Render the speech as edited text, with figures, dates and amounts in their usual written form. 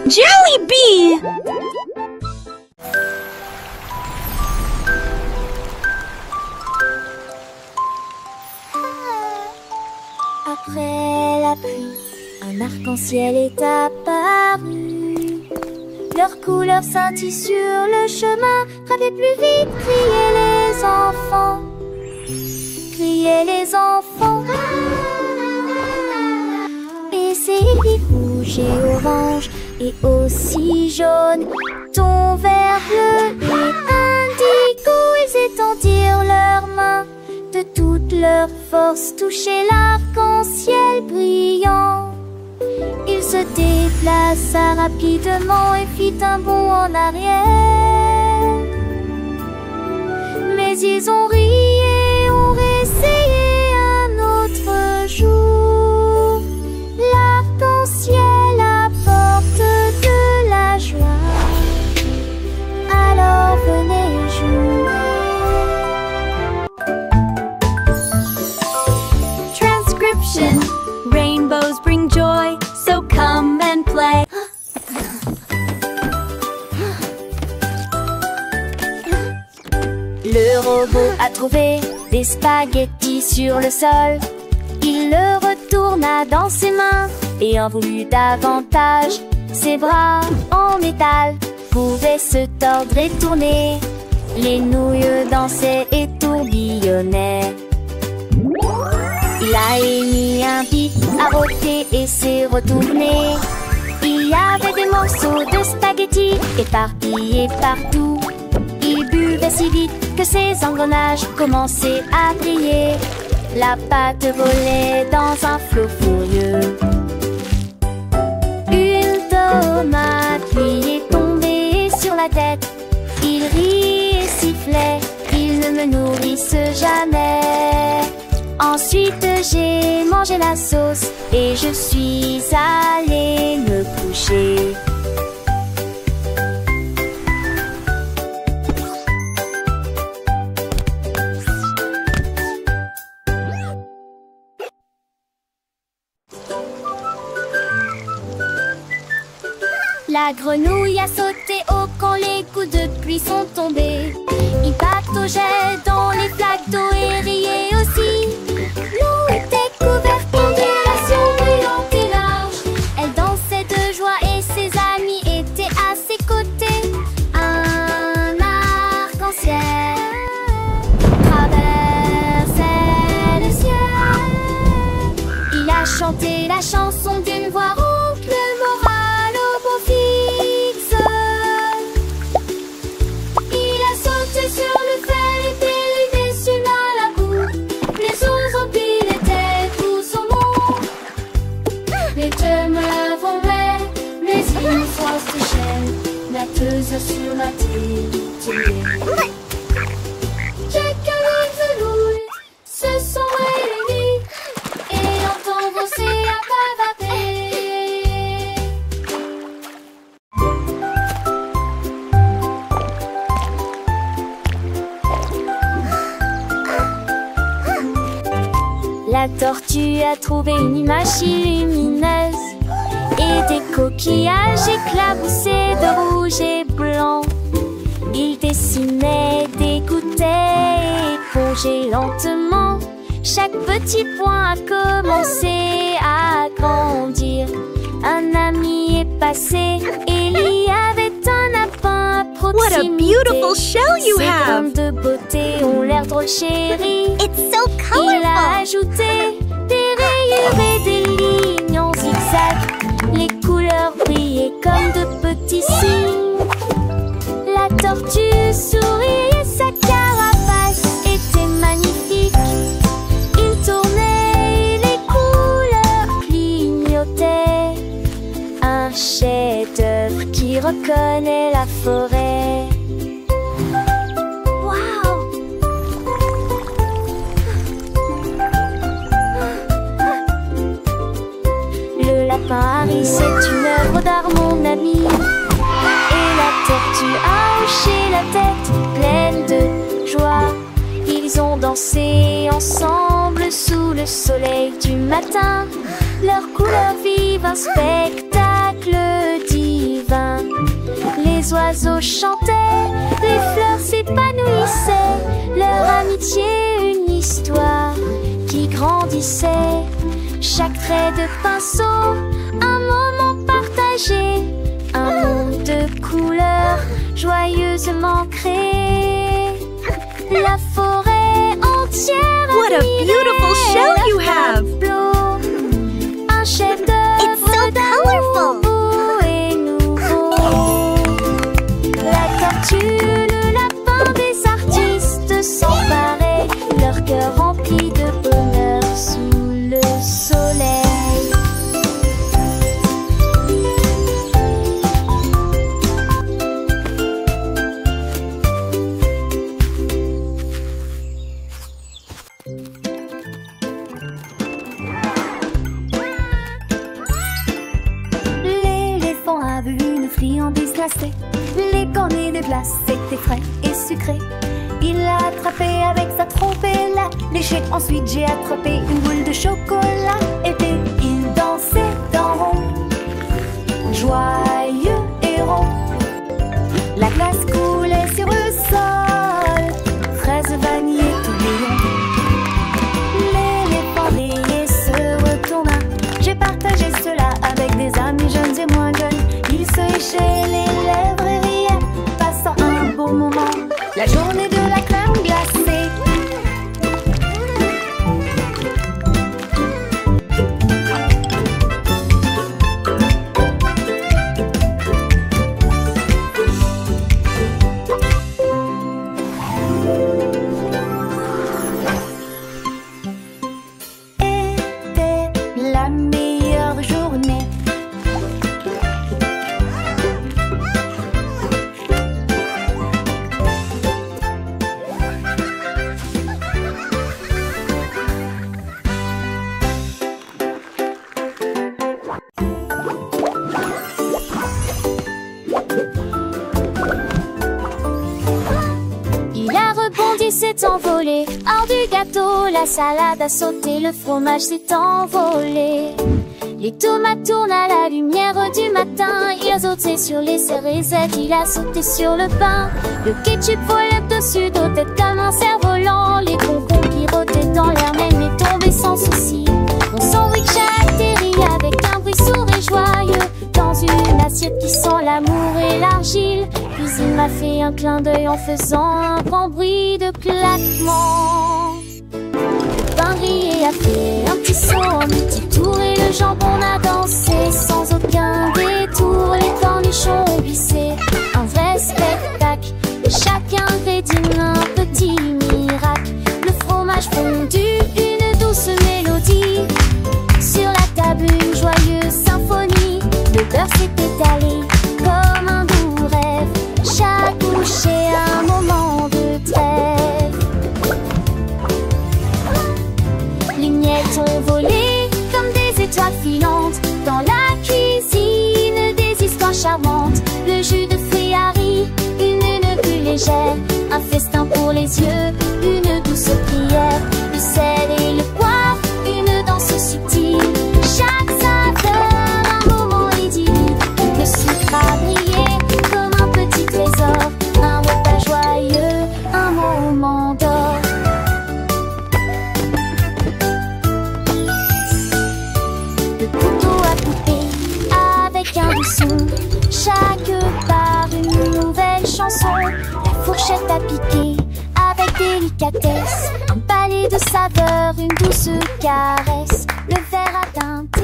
Jollibee! Après la pluie, un arc-en-ciel est apparu. Leurs couleurs scintillent sur le chemin. Gravez plus vite, criez les enfants. Criez les enfants. Essayez vite, rouge et orange, et aussi jaune, ton vert, bleu et indigo. Ils étendirent leurs mains, de toute leur force, touchaient l'arc-en-ciel brillant. Il se déplaça rapidement et fit un bond en arrière. Mais ils ont ri et ont réessayé un autre jour. L'arc-en-ciel apporte de la joie. Alors venez jouer. Transcription. Rainbows bring joy, so come and play. Le robot a trouvé des spaghettis sur le sol. Il le retourna dans ses mains et en voulut davantage. Ses bras en métal pouvaient se tordre et tourner. Les nouilles dansaient et tourbillonnaient. Il a émis un pic, a rôté et s'est retourné. Il y avait des morceaux de spaghettis éparpillés partout. Il buvait si vite que ses engrenages commençaient à briller. La pâte volait dans un flot furieux. Une tomate lui est tombée sur la tête. Il rit et sifflait, ils ne me nourrissent jamais. Ensuite j'ai mangé la sauce et je suis allée me coucher. La grenouille a sauté haut quand les coups de pluie sont tombés. Il pataugeait dans les flaques d'eau et riait aussi. L'eau était couverte d'ondulations brillantes et larges. Elle dansait de joie et ses amis étaient à ses côtés. Un arc-en-ciel traversait le ciel. Il a chanté la chanson d'une voix rauque, le moral au beau fixe. Il a sauté sur le fer et dérivé sur la boue. Les oiseaux étaient tous au monde. Les demeures volaient, mais une fois s'échelle, natteuse sur la terre. Jack et Louis se sont réunis et entendent l'océan bavader. La tortue a trouvé une image si lumineuse et des coquillages éclaboussés de rouge et blanc. Il dessinait, dégoûtait et épongeait lentement. Chaque petit point a commencé à grandir. Un ami est passé et il y avait un lapin à proximité. What a beautiful shell you Ses have! graines de beauté ont l'air drôle chérie. It's so Il a colorful. ajouté des rayures et des lignes en zigzag. Les couleurs brillaient comme de petits signes. La tortue sourit et sa carapace était magnifique. Il tournait et les couleurs clignotaient. Un chef-d'œuvre qui reconnaît la forêt. Waouh! Le lapin Harry, c'est une œuvre d'art, mon ami. Et la tortue a hoché la tête, pleine de joie. Ils ont dansé ensemble sous le soleil du matin. Leurs couleurs vivent un spectacle divin. oiseaux chantaient, les fleurs s'épanouissaient, leur amitié une histoire qui grandissait. Chaque trait de pinceau, un moment partagé, un monde de couleurs joyeusement créé. La forêt entière What a beautiful shell you have! Un chef-d'œuvre. It's so colorful! Et nouveau. La tortue, le lapin des artistes s'emparaient, leur cœur rempli de bonheur sous le soleil. L'éléphant a vu une friandise glacée. Les cornets des glaces étaient frais et sucrés. Il l'a attrapé avec sa trompe et l'a léché. Ensuite j'ai attrapé une boule de chocolat. Et puis il dansait en rond, joyeux et rond. La glace coulait sur le sol, fraises, vanille, tourbillon. L'éléphant riait se retourna. J'ai partagé cela avec des amis jeunes et moins jeunes. Ils se léchaient les lèvres et riaient, passant un beau moment. La journée de la crème glacée. Était la meilleure journée. Il a rebondi, s'est envolé. Hors du gâteau, la salade a sauté, le fromage s'est envolé. Les tomates tournent à la lumière du matin. Il a sauté sur les cérésettes, il a sauté sur le pain. Le ketchup volait au-dessus d'eau, tête comme un cerf-volant. Les concombres pirotaient dans l'air, même est tombé sans souci. Mon sandwich a atterri avec un bruit sourd et joyeux dans une assiette qui sent l'amour et l'argile. Puis il m'a fait un clin d'œil en faisant un grand bruit de claquement. Le pain grillé a fait un petit saut, un petit tour et le jambon a dansé sans aucun détour. Les cornichons ont glissé, un vrai spectacle. Chaque ingrédient un petit miracle. Le fromage fondu, une douce mélodie. Sur la table une joyeuse symphonie. Le beurre s'est étalé comme un doux rêve. Chaque bouchée un moment de trêve. Les miettes ont volé comme des étoiles filantes. Dans la cuisine des histoires charmantes. Le jus de fruits a ri, une plus légère. Un festin pour les yeux, une douce prière. Le sel et le poivre, une danse subtile. Chaque saveur, un moment idyllique. Le sucre a brillé comme un petit trésor. Un repas joyeux, un moment d'or. Le couteau a coupé avec un doux son. Chaque part une nouvelle chanson. La fourchette a piqué avec délicatesse. Un palais de saveurs, une douce caresse. Le verre a teinté